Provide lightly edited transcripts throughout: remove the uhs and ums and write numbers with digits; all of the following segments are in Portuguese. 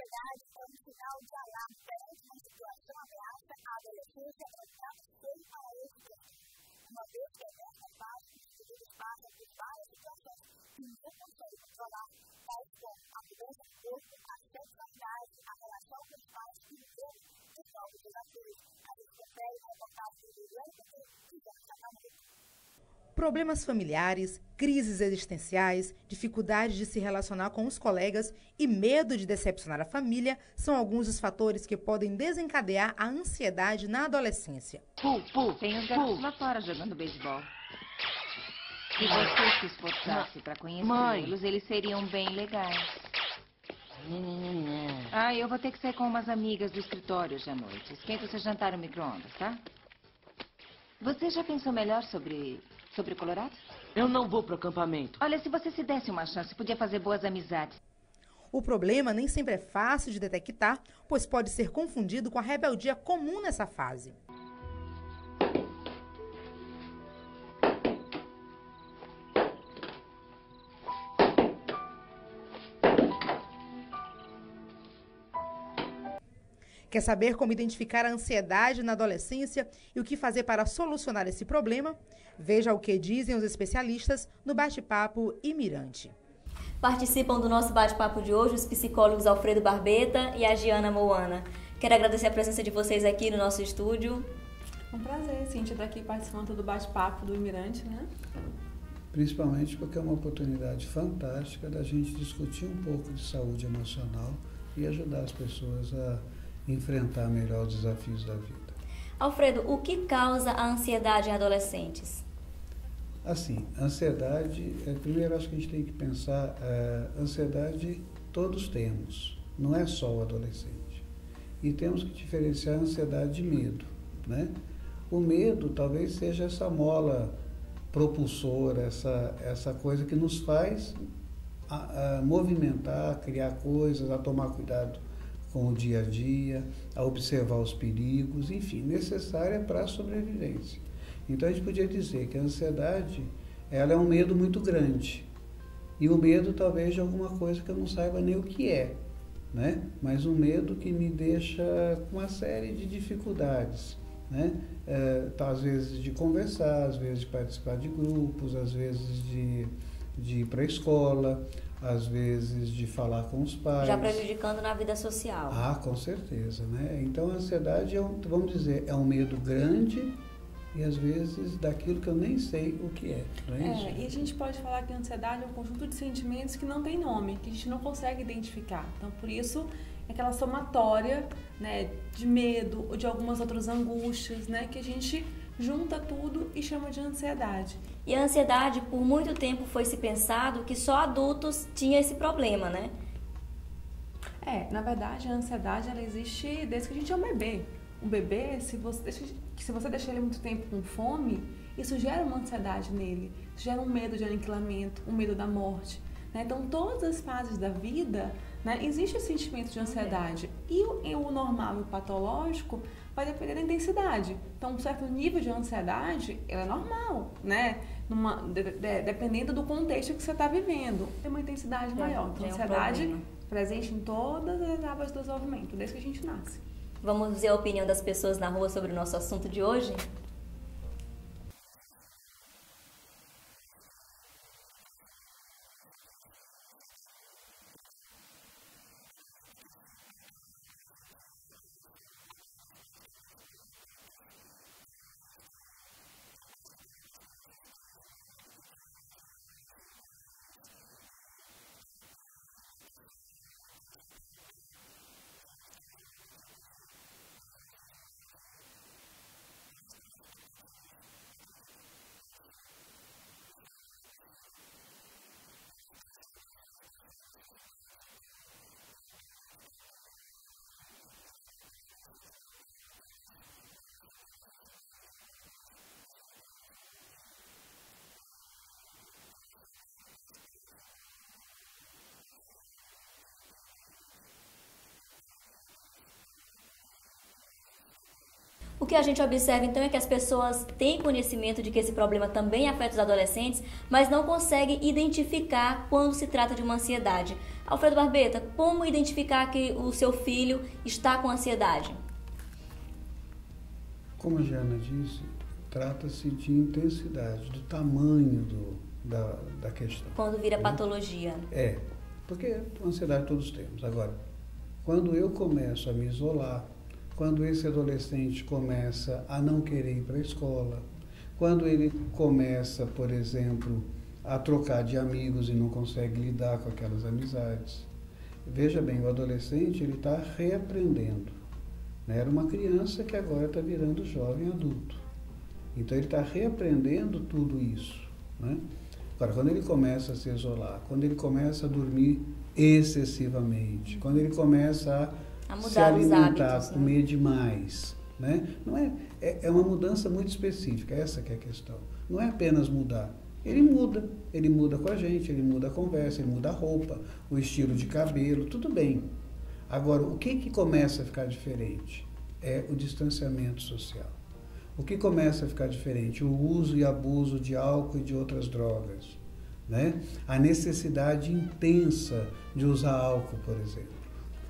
verdade, é um sinal de alarme perante uma situação ameaça à adolescência entrando sem a esse perfil. Uma vez que essa fase, os indivíduos passam por várias situações que não conseguem controlar, tais como a mudança do corpo, a sexualidade, a relação com os pais e o tempo de novos desafios. A gente confere na reportagem do INPP e do tratamento. Problemas familiares, crises existenciais, dificuldade de se relacionar com os colegas e medo de decepcionar a família são alguns dos fatores que podem desencadear a ansiedade na adolescência. Tem os garotos lá fora jogando beisebol. Se você se esforçasse para conhecê-los, eles seriam bem legais. Eu vou ter que sair com umas amigas do escritório hoje à noite. Esquenta seu jantar no micro-ondas, tá? Você já pensou melhor sobre o Colorado? Eu não vou pro acampamento. Olha, se você se desse uma chance, podia fazer boas amizades. O problema nem sempre é fácil de detectar, pois pode ser confundido com a rebeldia comum nessa fase. Quer saber como identificar a ansiedade na adolescência e o que fazer para solucionar esse problema? Veja o que dizem os especialistas no Bate-Papo Imirante. Participam do nosso bate-papo de hoje os psicólogos Alfredo Barbeta e a Giana Moana. Quero agradecer a presença de vocês aqui no nosso estúdio. É um prazer, Cíntia, estar aqui participando do bate-papo do Imirante, né? Principalmente porque é uma oportunidade fantástica da gente discutir um pouco de saúde emocional e ajudar as pessoas a enfrentar melhor os desafios da vida. Alfredo, o que causa a ansiedade em adolescentes? Assim, ansiedade, primeiro acho que a gente tem que pensar, ansiedade todos temos, não é só o adolescente. E temos que diferenciar a ansiedade de medo, né? O medo talvez seja essa mola propulsora, essa coisa que nos faz movimentar, criar coisas, a tomar cuidado com o dia a dia, a observar os perigos, enfim, necessária para a sobrevivência. Então a gente podia dizer que a ansiedade, ela é um medo muito grande. E o medo talvez de alguma coisa que eu não saiba nem o que é, né? Mas um medo que me deixa com uma série de dificuldades, né? Às vezes de conversar, às vezes de participar de grupos, às vezes de ir para a escola, às vezes de falar com os pais. Já prejudicando na vida social. Com certeza, né? Então a ansiedade vamos dizer, é um medo grande e às vezes daquilo que eu nem sei o que é. Não é isso? E a gente pode falar que a ansiedade é um conjunto de sentimentos que não tem nome, que a gente não consegue identificar. Então por isso é aquela somatória, né, de medo ou de algumas outras angústias, né, que a gente junta tudo e chama de ansiedade. E a ansiedade, por muito tempo, foi se pensado que só adultos tinham esse problema, né? Na verdade, a ansiedade, ela existe desde que a gente é um bebê. Um bebê, se você deixar ele muito tempo com fome, isso gera uma ansiedade nele. Isso gera um medo de aniquilamento, um medo da morte, né? Então, todas as fases da vida, né, existe esse sentimento de ansiedade. E o normal e o patológico vai depender da intensidade. Então, um certo nível de ansiedade, ela é normal, né? Dependendo do contexto que você está vivendo. Tem uma intensidade maior. Então, a ansiedade presente em todas as etapas do desenvolvimento, desde que a gente nasce. Vamos ver a opinião das pessoas na rua sobre o nosso assunto de hoje? O que a gente observa, então, é que as pessoas têm conhecimento de que esse problema também afeta os adolescentes, mas não conseguem identificar quando se trata de uma ansiedade. Alfredo Barbeta, como identificar que o seu filho está com ansiedade? Como a Giana disse, trata-se de intensidade, do tamanho da questão. Quando vira patologia. Porque ansiedade todos temos. Agora, quando eu começo a me isolar, quando esse adolescente começa a não querer ir para a escola, quando ele começa, por exemplo, a trocar de amigos e não consegue lidar com aquelas amizades. Veja bem, o adolescente ele está reaprendendo. Né? Era uma criança que agora está virando jovem adulto. Então ele está reaprendendo tudo isso. Né? Agora, quando ele começa a se isolar, quando ele começa a dormir excessivamente, quando ele começa a se alimentar, hábitos, comer demais, né? Não é uma mudança muito específica, essa que é a questão. Não é apenas mudar. Ele muda com a gente, ele muda a conversa, ele muda a roupa, o estilo de cabelo, tudo bem. Agora, o que começa a ficar diferente? É o distanciamento social. O que começa a ficar diferente? O uso e abuso de álcool e de outras drogas, né? A necessidade intensa de usar álcool, por exemplo.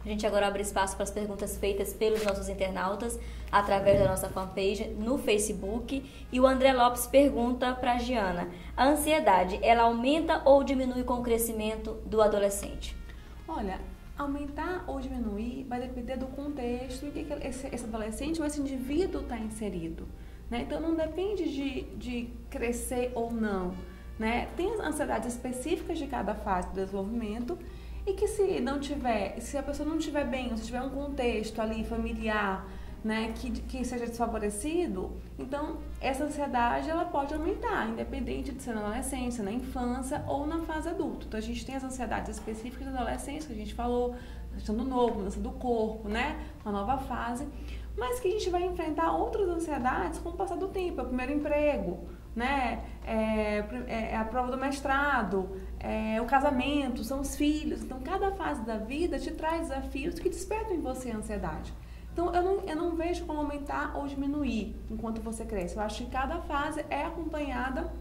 A gente agora abre espaço para as perguntas feitas pelos nossos internautas através da nossa fanpage no Facebook. E o André Lopes pergunta para a Giana: a ansiedade, ela aumenta ou diminui com o crescimento do adolescente? Olha, aumentar ou diminuir vai depender do contexto em que esse adolescente ou esse indivíduo está inserido. Né? Então, não depende de crescer ou não. Né? Tem as ansiedades específicas de cada fase do desenvolvimento e que se a pessoa não estiver bem, ou se tiver um contexto ali familiar, né, que seja desfavorecido, então essa ansiedade ela pode aumentar, independente de ser na adolescência, na infância ou na fase adulta. Então a gente tem as ansiedades específicas da adolescência, que a gente falou, questão do novo, mudança do corpo, né, uma nova fase, mas que a gente vai enfrentar outras ansiedades com o passar do tempo, é o primeiro emprego, né, é a prova do mestrado, o casamento, são os filhos. Então cada fase da vida te traz desafios que despertam em você a ansiedade. Então, eu não vejo como aumentar ou diminuir enquanto você cresce. Eu acho que cada fase é acompanhada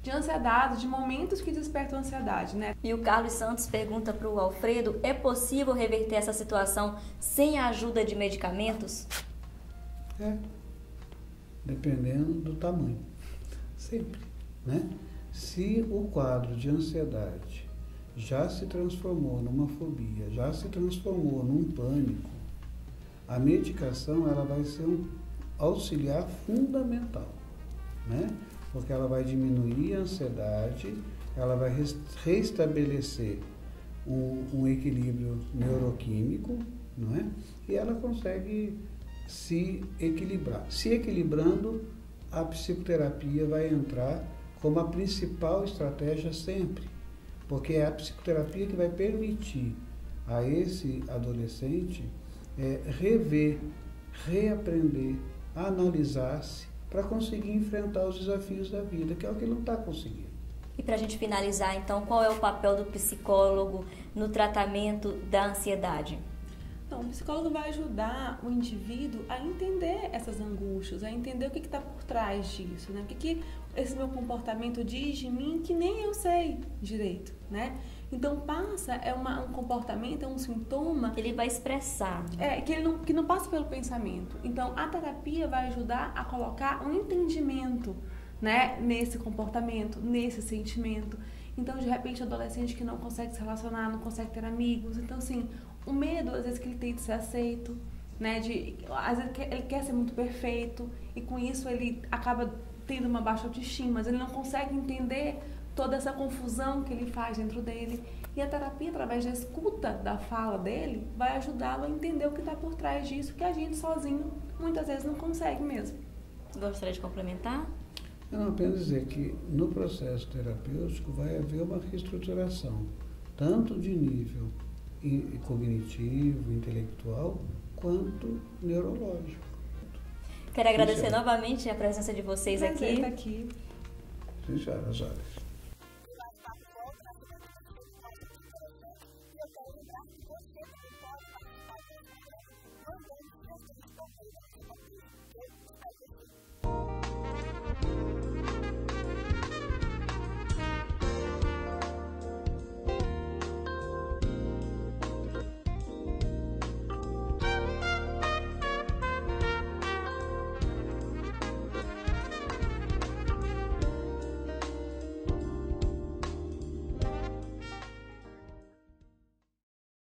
de ansiedade, de momentos que despertam ansiedade, né? E o Carlos Santos pergunta para o Alfredo: é possível reverter essa situação sem a ajuda de medicamentos? Dependendo do tamanho. Sempre, né? Se o quadro de ansiedade já se transformou numa fobia, já se transformou num pânico, a medicação ela vai ser um auxiliar fundamental, né? Porque ela vai diminuir a ansiedade, ela vai restabelecer um equilíbrio neuroquímico, não é? E ela consegue se equilibrar. Se equilibrando, a psicoterapia vai entrar como a principal estratégia sempre, porque é a psicoterapia que vai permitir a esse adolescente rever, reaprender, analisar-se para conseguir enfrentar os desafios da vida, que é o que ele não está conseguindo. E para a gente finalizar, então, qual é o papel do psicólogo no tratamento da ansiedade? Então, o psicólogo vai ajudar o indivíduo a entender essas angústias, a entender o que está por trás disso, né? O que esse meu comportamento diz de mim que nem eu sei direito, né? Então, um comportamento, é um sintoma... que ele vai expressar. Que não passa pelo pensamento. Então, a terapia vai ajudar a colocar um entendimento, né, nesse comportamento, nesse sentimento. Então, de repente, o adolescente que não consegue se relacionar, não consegue ter amigos. Então, assim, o medo, às vezes, que ele tem de ser aceito, né, às vezes ele quer ser muito perfeito e com isso ele acaba tendo uma baixa autoestima, mas ele não consegue entender toda essa confusão que ele faz dentro dele. E a terapia, através da escuta da fala dele, vai ajudá-lo a entender o que está por trás disso, que a gente sozinho muitas vezes não consegue mesmo. Gostaria de complementar? Não, apenas dizer que no processo terapêutico vai haver uma reestruturação, tanto de nível cognitivo, intelectual, quanto neurológico. Quero agradecer novamente a presença de vocês aqui. Aqui. Sim, senhora,